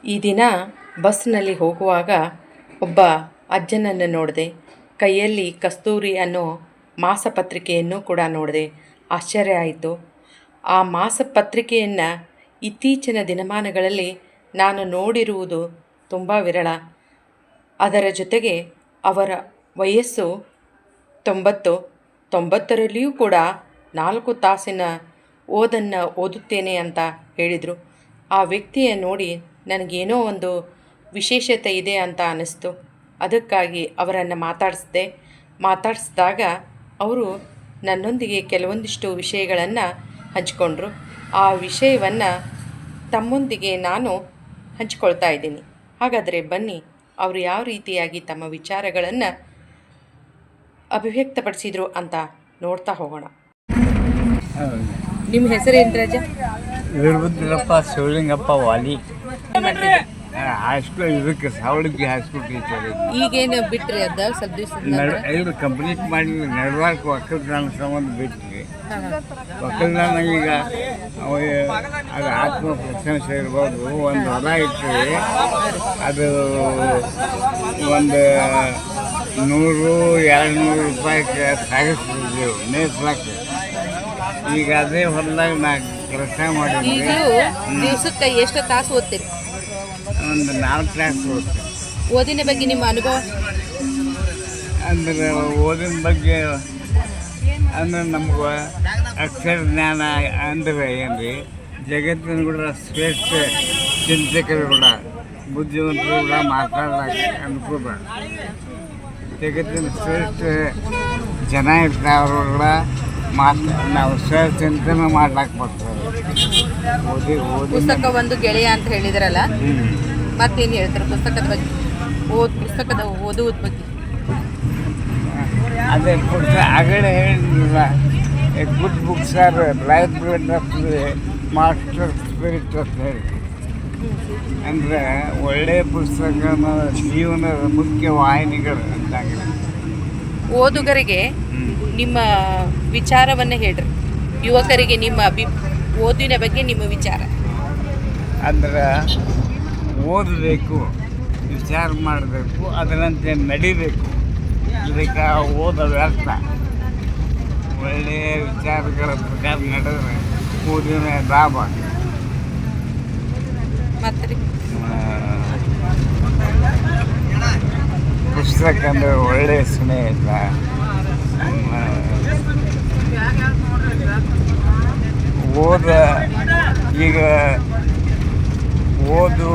ಈ ದಿನ ಬಸ್ನಲ್ಲಿ ಹೋಗುವಾಗ ಒಬ್ಬ ಅಜ್ಜನನ್ನು ನೋಡಿದೆ. ಕೈಯಲ್ಲಿ ಕಸ್ತೂರಿ ಅನ್ನೋ ಮಾಸಪತ್ರಿಕೆಯನ್ನು ಕೂಡ ನೋಡಿದೆ. ಆಶ್ಚರ್ಯ ಆಯಿತು. ಆ ಮಾಸಪತ್ರಿಕೆಯನ್ನು ಇತ್ತೀಚಿನ ದಿನಮಾನಗಳಲ್ಲಿ ನಾನು ನೋಡಿರುವುದು ತುಂಬ ವಿರಳ. ಅದರ ಜೊತೆಗೆ ಅವರ ವಯಸ್ಸು 90ರಲ್ಲಿಯೂ ಕೂಡ 4 ತಾಸಿನ ಓದನ್ನು ಓದುತ್ತೇನೆ ಅಂತ ಹೇಳಿದರು. ಆ ವ್ಯಕ್ತಿಯ ನೋಡಿ ನನಗೇನೋ ಒಂದು ವಿಶೇಷತೆ ಇದೆ ಅಂತ ಅನ್ನಿಸ್ತು. ಅದಕ್ಕಾಗಿ ಅವರನ್ನು ಮಾತಾಡಿಸಿದಾಗ ಅವರು ನನ್ನೊಂದಿಗೆ ಕೆಲವೊಂದಿಷ್ಟು ವಿಷಯಗಳನ್ನು ಹಂಚಿಕೊಂಡ್ರು. ಆ ವಿಷಯವನ್ನು ತಮ್ಮೊಂದಿಗೆ ನಾನು ಹಂಚಿಕೊಳ್ತಾ ಇದ್ದೀನಿ. ಹಾಗಾದರೆ ಬನ್ನಿ, ಅವರು ಯಾವ ರೀತಿಯಾಗಿ ತಮ್ಮ ವಿಚಾರಗಳನ್ನು ಅಭಿವ್ಯಕ್ತಪಡಿಸಿದರು ಅಂತ ನೋಡ್ತಾ ಹೋಗೋಣ. ನಿಮ್ಮ ಹೆಸರೇನು ರಾಜ? ವೀರಭದ್ರಪ್ಪ ಶಿವಲಿಂಗಪ್ಪ ವಾಲಿ. ಹೈಸ್ಕೂಲ್ ಇದಕ್ಕೆ ಸಾವಳಗಿ ಹೈಸ್ಕೂಲ್ ಟೀಚರ್. ಈಗೇನು ಬಿಟ್ರಿ ಅದ ಸ್ವಲ್ಪ ದಿವಸ ಇದು ಕಂಪ್ಲೀಟ್ ಮಾಡಿ ನಡವಾರ್ಕ ಒಕ್ಕಲ್ತನ ಸಂಬಂಧ ಬಿಟ್ರಿ. ಒಕ್ಕಲ್ತನ ಈಗ ಅದು ಆತ್ಮ ಪ್ರಶಂಸೆ ಇರ್ಬೋದು. ಒಂದು ಹೊಲ ಇಟ್ಟರೆ ಅದು ಒಂದು 100-200 ರೂಪಾಯಿಗೆ ಸಾಗಿಸ್ತಿದ್ದೆವು ಮೇಯ್ಸ್ಲಕ್ಕೆ. ಈಗ ಅದೇ ಹೊಲದಾಗ ನಾ ಕೆಲಸ ಮಾಡಿದ್ವಿ. ದಿವಸಕ್ಕೆ ಎಷ್ಟು ತಾಸು ಓದ್ತೀರಿ? ಒಂದು 4 ಕ್ಲಾಸ್ ಓದ್ತೀವಿ. ಓದಿನ ಬಗ್ಗೆ ನಿಮ್ಮ ಅನುಭವ ಅಂದ್ರೆ ಓದಿನ ಬಗ್ಗೆ ಅಂದ್ರೆ ನಮ್ಗೆ ಅಕ್ಷರ ಜ್ಞಾನ ಅಂದ್ರೆ ಏನು ರೀ, ಜಗತ್ತಿನ ಕೂಡ ಶ್ರೇಷ್ಠ ಚಿಂತಕರು ಕೂಡ ಬುದ್ಧಿವಂತರು ಕೂಡ ಮಾತಾಡಲಿಕ್ಕೆ ಅನುಕೂಲ. ಜಗತ್ತಿನ ಶ್ರೇಷ್ಠ ಜನ ಇರ್ತಾರೆ, ಅವರು ಕೂಡ ನಾವು ಚಿಂತನೆ ಮಾಡ್ಲಾಕ್ ಬರ್ತಾರೆ. ಪುಸ್ತಕ ಒಂದು ಗೆಳೆಯ ಅಂತ ಹೇಳಿದ್ರಲ್ಲ, ಮತ್ತೇನು ಹೇಳ್ತಾರೆ ಪುಸ್ತಕದ ಬಗ್ಗೆ? ಪುಸ್ತಕದ ಓದುವುದ ಬಗ್ಗೆ ಅದೇ ಪುಸ್ತಕ ಆಗಲೇ ಹೇಳಿಲ್ಲ. Good books are life of master spirit ಅಂತ ಹೇಳಿ. ಅಂದರೆ ಒಳ್ಳೆಯ ಪುಸ್ತಕನ ಜೀವನದ ಮುಖ್ಯ ವಾಹಿನಿಗಳು ಅಂತಾಗಿದೆ. ಓದುಗರಿಗೆ ನಿಮ್ಮ ವಿಚಾರವನ್ನು ಹೇಳ್ರಿ. ಯುವಕರಿಗೆ ನಿಮ್ಮ ಓದಿನ ಬಗ್ಗೆ ನಿಮ್ಮ ವಿಚಾರ. ಅಂದ್ರೆ ಓದಬೇಕು, ವಿಚಾರ ಮಾಡಬೇಕು, ಅದರಂತೆ ನಡಿಬೇಕು. ಇದಕ್ಕೆ ಓದ ವ್ಯರ್ಥ. ಒಳ್ಳೆಯ ವಿಚಾರಗಳ ಪ್ರಕಾರ ನಡೆದ್ರೆ ಓದಿನ ಲಾಭ. ಮತ್ತು ಪುಸ್ತಕ ಅಂದರೆ ಒಳ್ಳೆಯ ಸ್ನೇಹಿತ. ಈಗ ಓದು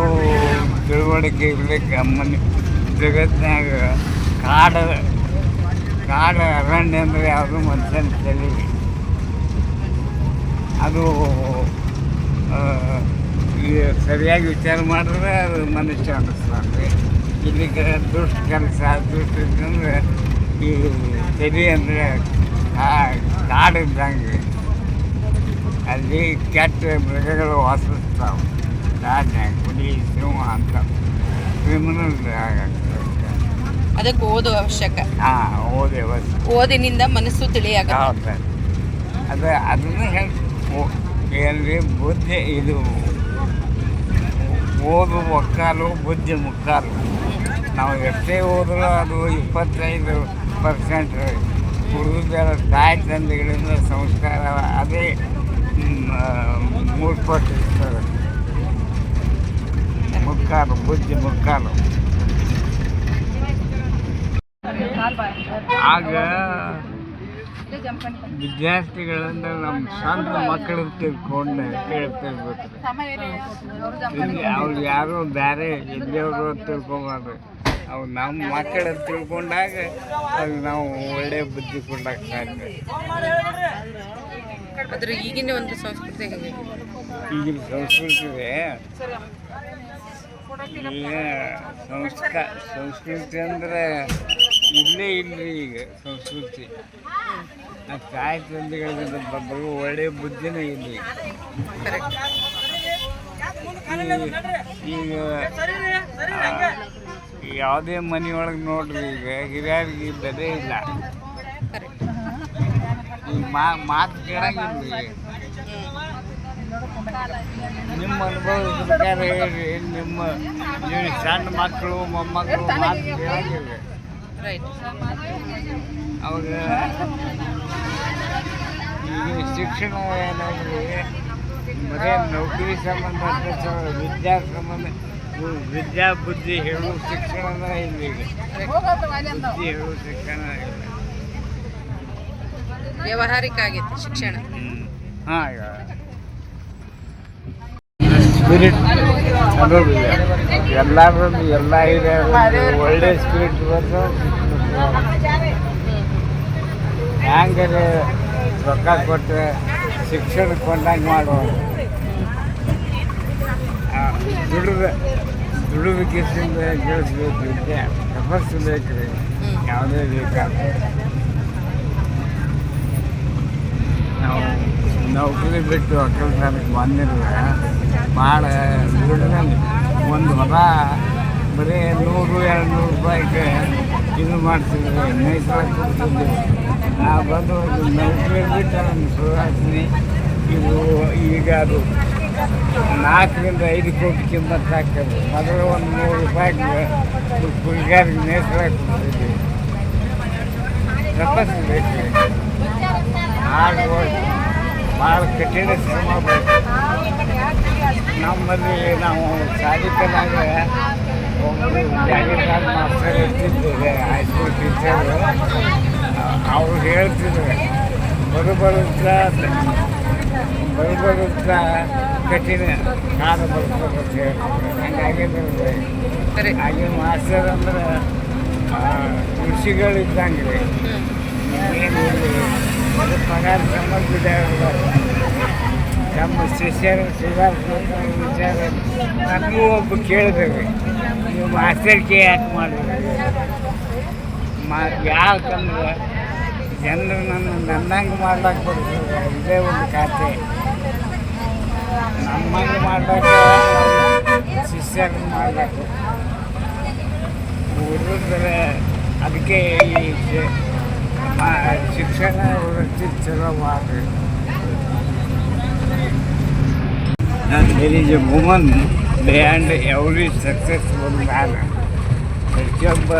ತಿಳುವಳಿಕೆ ಇರಲಿಕ್ಕೆ ಮನೆ ಜಗತ್ತಿನಾಗ ಕಾಡು ಅರಣ್ಯ ಅಂದರೆ ಯಾವುದು ಮನುಷ್ಯನ ತಲೆ. ಅದು ಸರಿಯಾಗಿ ವಿಚಾರ ಮಾಡಿದ್ರೆ ಅದು ಮನುಷ್ಯ ಅನ್ನಿಸ್ತಾರೆ. ಇದಕ್ಕೆ ದುಷ್ಟ ಕೆಲಸ ದುಷ್ಟಂದ್ರೆ ಈ ತಲೆ ಅಂದರೆ ಕಾಡು ಇದ್ದಂಗೆ. ಅಲ್ಲಿ ಕೆಟ್ಟ ಮೃಗಗಳು ವಾಸಿಸ್ತಾವೆ. ಹುಲಿ, ಸಿಂಹ ಅಂತ ಕ್ರಿಮಿನಲ್ ಅದಕ್ಕೆ ಓದು ಅವಶ್ಯಕ. ಓದಿ ಓದಿನಿಂದ ಮನಸ್ಸು ತಿಳಿಯಾಗುತ್ತೆ. ಅದನ್ನು ಹೇಳಿ ಬುದ್ಧಿ ಇದು ಓದು ಒಕ್ಕಾಲು, ಬುದ್ಧಿ ಮುಕ್ಕಾಲು. ನಾವು ಎಷ್ಟೇ ಓದಿದ್ರು ಅದು 25% ಉಳಿದೆಲ್ಲ ತಾಯಿ ತಂದೆಗಳಿಂದ ಸಂಸ್ಕಾರ ಅದೇ 3% ಇರ್ತದೆ. ಮುಕ್ಕಾಲು ಬುದ್ಧಿ ಮುಕ್ಕಾಲು. ಆಗ ವಿದ್ಯಾರ್ಥಿಗಳಿಂದ ನಮ್ಮ ಸ್ವಂತ ಮಕ್ಕಳು ತಿಳ್ಕೊಂಡು ಹೇಳ್ತಿರ್ಬೇಕು. ಅವ್ರು ಯಾರು ಬೇರೆ ಎಲ್ಲಿಯವರು ತಿಳ್ಕೊಬಾರ್ದು. ಅವ್ರು ನಮ್ಮ ಮಕ್ಕಳು ತಿಳ್ಕೊಂಡಾಗ ಅದು ನಾವು ಒಳ್ಳೆಯ ಬುದ್ಧಿ ಕೊಡಕ್ಕೆ ಸಾಧ್ಯ. ಅದ್ರ ಈಗಿನ ಒಂದು ಸಂಸ್ಕೃತಿ ಹೇಗೆ? ಈಗಿನ ಸಂಸ್ಕೃತಿ ಸಂಸ್ಕೃತಿ ಅಂದರೆ ಇಲ್ಲೇ ಇಲ್ಲರಿ. ಈಗ ಸಂಸ್ಕೃತಿ ತಾಯಿ ತಂದೆಗಳಿಂದ ಬರೋ ಒಳ್ಳೆಯ ಬುದ್ಧಿನೇ ಇಲ್ಲಿ. ಈಗ ಯಾವುದೇ ಮನೆಯೊಳಗೆ ನೋಡ್ರಿ, ಈಗ ಹಿರಿಯರಿಗೆ ಬೆಲೆ ಇಲ್ಲ. ಈಗ ಮಾತು ಕೇಳಂಗಿಲ್ಲ. ನಿಮ್ಮ ಅನುಭವದ ಪ್ರಕಾರ ಹೇಳ್ರಿ, ನೀವು ಸಣ್ಣ ಮಕ್ಕಳು ಮೊಮ್ಮಕ್ಕಳು ಮಾತು ಕೇಳಂಗಿಲ್ಲ. ರೈಟ್. ಅವಾಗ ಈಗ ಶಿಕ್ಷಣ ಏನಾಗಿದೆ, ಬರೀ ನೌಕರಿ ಸಂಬಂಧ ವಿದ್ಯಾ ಬುದ್ಧಿ ಹೇಳುವ ಶಿಕ್ಷಣ ಇಲ್ಲ. ಈಗ ಬುದ್ಧಿ ಹೇಳುವ ಶಿಕ್ಷಣ ಇಲ್ಲ. ವ್ಯಾವಹಾರಿಕ ಆಗೈತೆ ಶಿಕ್ಷಣ. ಹಾಂ, ಸ್ಪಿರಿಟ್ ಅನ್ನೋದಿಲ್ಲ. ಎಲ್ಲರೂ ಎಲ್ಲ ಇದೆ, ಒಳ್ಳೆ ಸ್ಪಿರಿಟ್ ಬಂದು ಹ್ಯಾಂಗಾರೆ ರೊಕ್ಕ ಕೊಟ್ಟರೆ ಶಿಕ್ಷಣ ಕೊಂಡಂಗೆ ಮಾಡುವ ದುಡಿದ ಕಿಸಿಂದ ಗಳಿಸ್ಬೇಕು. ವಿದ್ಯೆ ತಪಸ್ಸು ಬೇಕು ರೀ, ಯಾವುದೇ ಬೇಕಾದ್ರೆ. ನಾವು ನೌಕರಿ ಬಿಟ್ಟು ಒಕ್ಕಲ್ತನಕ್ಕೆ ಬಂದಿರುವ ಭಾಳ ದುಡ್ಡಲ್ಲಿ ಒಂದು ಹೊಲ ಬರೀ 100-200 ರೂಪಾಯಿಗೆ ಇದು ಮಾಡ್ತಿದ್ವಿ, ಮೇಯ್ಸಕ್ಕೆ ಕೊಡ್ತಿದ್ವಿ. ನಾವು ಬಂದು ನೌಕರಿ ಬಿಟ್ಟು ನಮ್ಮ ಸುಧಾರಿಸ್ತೀನಿ. ಇದು ಈಗ ಅದು 4-5 ಕೋಟಿ ಕಿಮ್ಮತ್ತು ಆಗ್ತದೆ. ಮೊದಲು ಒಂದು 100 ರೂಪಾಯಿಗೆ ಹುಡುಗಾರಿಗೆ ಮೇಯ್ಸಕ್ಕೆ ಕೊಡ್ತಿದ್ವಿ. ತಪಸ್ಸು ಬೇಕು, ಆಡ್ಬೋದು, ಭಾಳ ಕಠಿಣ ಶ್ರಮ ಬೇಕು. ನಮ್ಮಲ್ಲಿ ನಾವು ಸಾಧಿಕನಾಗ ಒಬ್ಬರು ಜಾಗೀರ್ದಾರ್ ಮಾಸ್ತರ್ ಇರ್ತಿದ್ದೇವೆ, ಹೈಸ್ಕೂಲ್ ಟೀಚರು. ಅವರು ಹೇಳ್ತಿದ್ರು ಬರುತ್ತ ಕಠಿಣ ಕಾಲ ಬರ್ತದೆ ಅಂತ ಹೇಳ್ತಿದ್ರು. ಹಂಗಾಗಿದ್ರೆ ಹಾಗೆ ಮಾಸ್ತರ್ ಅಂದ್ರೆ ಋಷಿಗಳು ಇದ್ದಂಗೆ ರೀ. ಅದು ಪಗಾರ ಸಂಬಂಧ ನಮ್ಮ ಶಿಷ್ಯರ ಸುಧಾರಿಸ್ಬೇಕು ವಿಚಾರ. ನನಗೂ ಒಬ್ಬ ಕೇಳಿದೇವೆ, ನೀವು ಮಾಸ್ತರಿಕೆ ಯಾಕೆ ಮಾಡಿದ್ರಿ? ಯಾಕಂದ್ರೆ ಜನರು ನನ್ನಂಗೆ ಮಾಡ್ಲಾಕ ಬರ್ತದೆ. ಇದೇ ಒಂದು ಖಾತೆ. ನಮ್ಮಂಗೆ ಮಾಡ್ಲಾಕ ಶಿಷ್ಯರನ್ನು ಮಾಡ್ಬೇಕು. ಉಳಿದ್ರೆ ಅದಕ್ಕೆ ಈ ಶಿಕ್ಷಣ ವೃತ್ತಿ ಚಲೋ ಮಾಡಿ. There is a woman behind every successful man. ಪ್ರತಿಯೊಬ್ಬ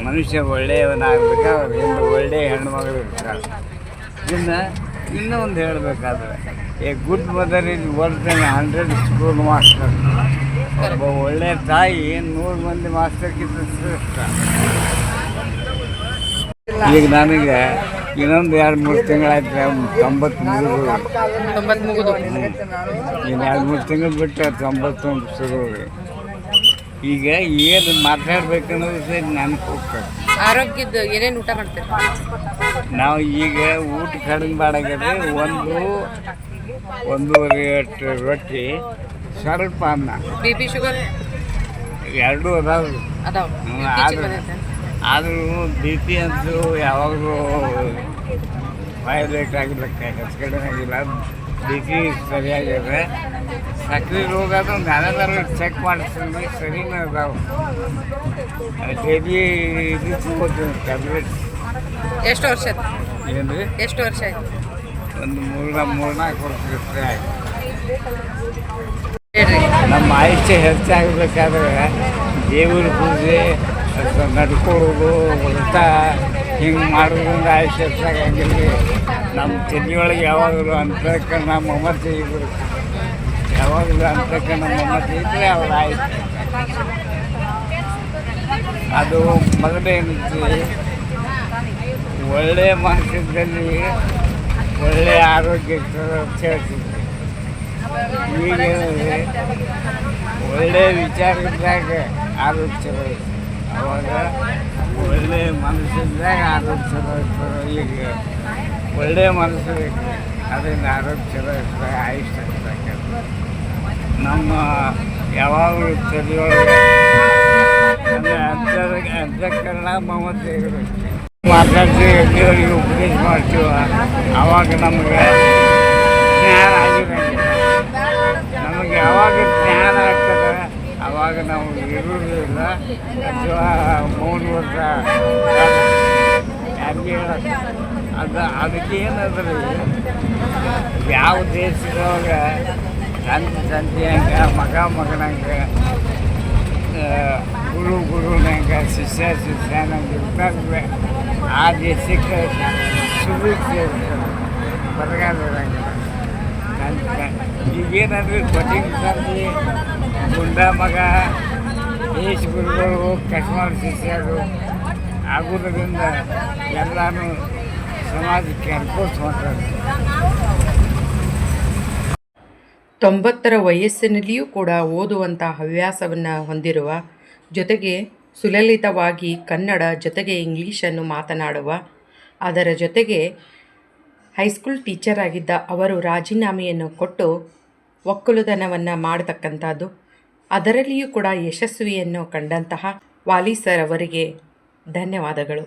ಮನುಷ್ಯ ಒಳ್ಳೆಯವನಾಗಬೇಕು, ಅವರಿಂದ ಒಳ್ಳೆಯ ಹೆಣ್ಮಗಳು ಇರ್ತಾರೆ. ಇನ್ನೂ ಒಂದು ಹೇಳಬೇಕಾದ್ರೆ, a good mother is worth than 100 school master. ಒಬ್ಬ ಒಳ್ಳೆಯ ತಾಯಿ 100 ಮಂದಿ ಮಾಸ್ಟರ್ಗಿಂತ ಶ್ರೇಷ್ಠ. ಈಗ ನನಗೆ ಇನ್ನೊಂದು 2-3 ತಿಂಗಳಾಯ್ತು 90 ಮುಗಿದು. ಇನ್ನು 2-3 ತಿಂಗಳು ಬಿಟ್ಟು 91 ಶುರು. ಈಗ ಏನು ಮಾತಾಡ್ಬೇಕನ್ನೋದು ಸರಿ ನನಗೆ ಹೋಗ್ತದೆ. ಆರೋಗ್ಯದ ಏನೇನು ಊಟ ಮಾಡ್ತೀರಿ? ನಾವು ಈಗ ಊಟ ಕಡಿಮೆ ಮಾಡಾಗಿದೆ. 1-1.5 ರೊಟ್ಟಿ, ಸ್ವಲ್ಪ ಅನ್ನ. BP ಶುಗರ್ ಎರಡೂ ಅದಾವೆ. ಆದರೂ BP ಅಂತೂ ಯಾವಾಗಲೂ ವೈಲೇಟ್ ಆಗಿಲ್ಲಕ್ಕೆ ಹೆಚ್ಚು ಕಡಿಮೆ ಆಗಿಲ್ಲ. BP ಸರಿಯಾಗಿದೆ. ಸಕ್ಕರೆ ರೋಗ ಅದು ನಾನೆಲ್ಲರೂ ಚೆಕ್ ಮಾಡಿಸ್ತೀನಿ, ಸರಿನೇ ಅದಾವೆ. ಡೈಲಿ ಇದು ತಗೋತೀನಿ ಟ್ಯಾಬ್ಲೆಟ್ಸ್. ಎಷ್ಟು ವರ್ಷ ಏನು ರೀ? ಎಷ್ಟು ವರ್ಷ ಆಯ್ತು? ಒಂದು 3-4 ವರ್ಷ ಆಯ್ತು. ಹೇಳ್ರಿ. ನಮ್ಮ ಆಯುಷ್ಯ ಹೆಚ್ಚಾಗಬೇಕಾದ್ರೆ ದೇವ್ರ ಪೂಜೆ, ನಡ್ಕೊಳ್ಳೋದು, ವ್ರತ ಹಿಂಗೆ ಮಾಡೋದ್ರಿಂದ ಆಯುಷ್ಯ ಹೆಚ್ಚಾಗಂಗಿಲ್ಲ. ನಮ್ಮ ತಲೆಯೊಳಗೆ ಯಾವಾಗಲೂ ಅಂತಕ್ಕಂಥ ಮಮತೆ ಇದ್ರು, ಯಾವಾಗಲೂ ಅಂತಕ್ಕಂಥ ಮಮತೆ ಇದ್ದರೆ ಅವ್ರ ಆಯುಷ್ಯ. ಅದು ಮೊದಲೇನಿದೆ, ಒಳ್ಳೆಯ ಮನಸ್ಸಿನಲ್ಲಿ ಒಳ್ಳೆಯ ಆರೋಗ್ಯ ಹೇಳ್ತಿದ್ವಿ. ಈಗೇನಿದೆ, ಒಳ್ಳೆಯ ವಿಚಾರ ಇದ್ದಾಗ ಆರೋಗ್ಯ ಚಲೋ ಐತೆ. ಅವಾಗ ಒಳ್ಳೆಯ ಮನಸ್ಸಿದ್ದಾಗ ಆರೋಗ್ಯ ಚಲೋ ಇರ್ತದೆ. ಈಗ ಒಳ್ಳೆಯ ಮನಸ್ಸು ಬೇಕು, ಅದರಿಂದ ಆರೋಗ್ಯ ಚಲೋ ಇರ್ತದೆ, ಆಯುಷ್ಯ ಇರ್ತದೆ. ನಮ್ಮ ಯಾವಾಗಲೂ ತಲೆಯೊಳಗೆ ಅಂತಃಕರಣ ಮಮತೆ ಇರಬೇಕು. ಮಾತಾಡ್ತೀವಿ, ಎಲ್ಲಿವರೆಗೆ ಉಪದೇಶ ಮಾಡ್ತೀವ, ಆವಾಗ ನಮಗೆ ಜ್ಞಾನ ಆಗಿರಂಗಿಲ್ಲ. ನಮಗೆ ಯಾವಾಗ ಜ್ಞಾನ ಆಗ್ತದೆ ಆವಾಗ ನಾವು ಇರುವುದಿಲ್ಲ, ಅಥವಾ ಮೌನ ವರ್ಷ ಯಾರಿಗೆ ಹೇಳೋದು. ಅದಕ್ಕೆ ಏನಾದ್ರೂ ಯಾವ ದೇಶದೊಳಗೆ ತಂದೆ ಹಂಗೆ ಮಗನಂಗೆ ಗುರುನಂಗ ಶಿಷ್ಯನಂಗೆ ಇರ್ತಾರೆ ಆ ದೇಶಕ್ಕೆ ಸುಭಿಕ್ಷೆ ಬರಗಾಲ ಇರಂಗಿಲ್ಲ. ಈಗೇನಾದ್ರೂ ಕೊಟ್ಟಿಂಗ್ ತಂದೆ ಗುಂಡ ಮಗ ದೇಶ ಗುರುಗಳು ಕಶ್ಮೀರ ಶಿಷ್ಯರು ಆಗೋದ್ರಿಂದ ಎಲ್ಲನೂ ಸಮಾಜಕ್ಕೆ ಅನುಕೂಲ ಮಾಡ್ತಾರೆ. 90ರ ವಯಸ್ಸಿನಲ್ಲಿಯೂ ಕೂಡ ಓದುವಂಥ ಹವ್ಯಾಸವನ್ನು ಹೊಂದಿರುವ, ಜೊತೆಗೆ ಸುಲಲಿತವಾಗಿ ಕನ್ನಡ ಜೊತೆಗೆ ಇಂಗ್ಲೀಷನ್ನು ಮಾತನಾಡುವ, ಅದರ ಜೊತೆಗೆ ಹೈಸ್ಕೂಲ್ ಟೀಚರ್ ಆಗಿದ್ದ ಅವರು ರಾಜೀನಾಮೆಯನ್ನು ಕೊಟ್ಟು ಒಕ್ಕಲುತನವನ್ನು ಮಾಡತಕ್ಕಂಥದ್ದು, ಅದರಲ್ಲಿಯೂ ಕೂಡ ಯಶಸ್ವಿಯನ್ನು ಕಂಡಂತಹ ವಾಲಿ ಸರ್ ಅವರಿಗೆ ಧನ್ಯವಾದಗಳು.